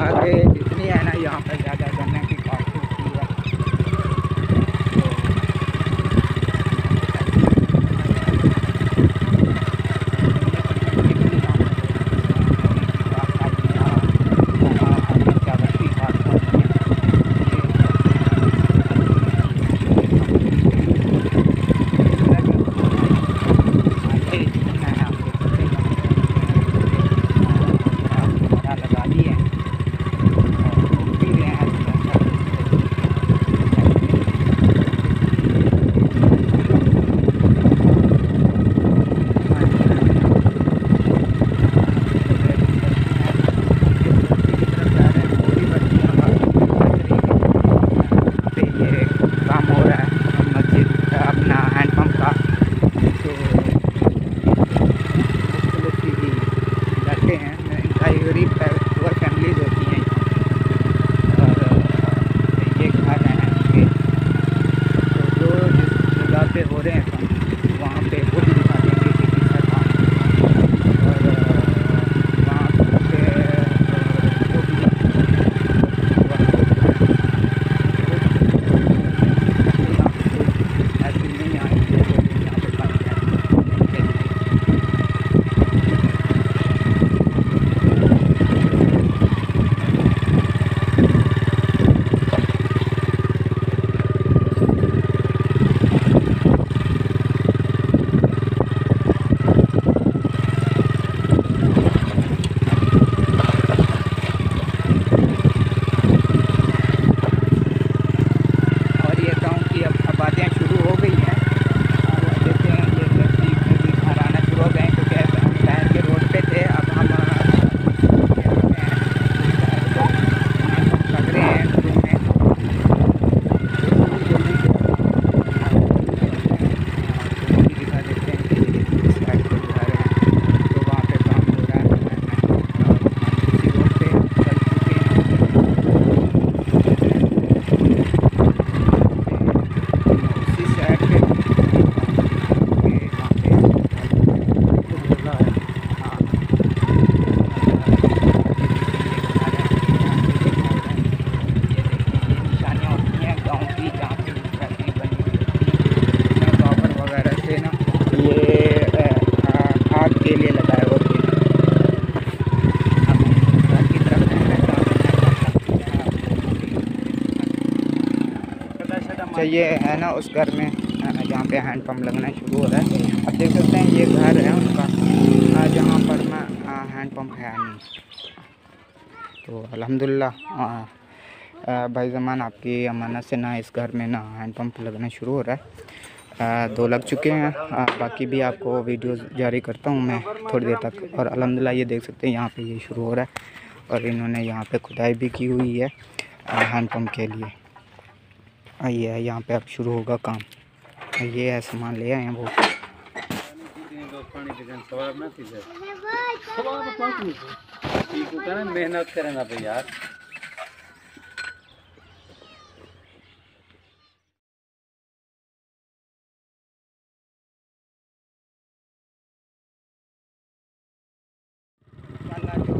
आगे जितनी है ना यहाँ पर ज़्यादा गन्ने की काट होती है। अच्छा ये है ना उस घर में जहाँ पे हैंडपम्प लगना शुरू हो रहा है। अब देख सकते हैं ये घर है उनका जहाँ पर ना हैंडपम्प है नहीं। तो अल्हम्दुलिल्लाह भाई ज़मान आपकी अमानत से ना इस घर में ना हैंडपम्प लगना शुरू हो रहा है। 2 लग चुके हैं। बाकी भी आपको वीडियो जारी करता हूँ मैं थोड़ी देर तक। और अल्हम्दुलिल्लाह ये देख सकते हैं यहाँ पे ये शुरू हो रहा है और इन्होंने यहाँ पे खुदाई भी की हुई है हैंडपम्प के लिए। ये है यहाँ पे अब शुरू होगा काम। ये है सामान ले आए हैं वो। मेहनत करें ना भाई यार। जो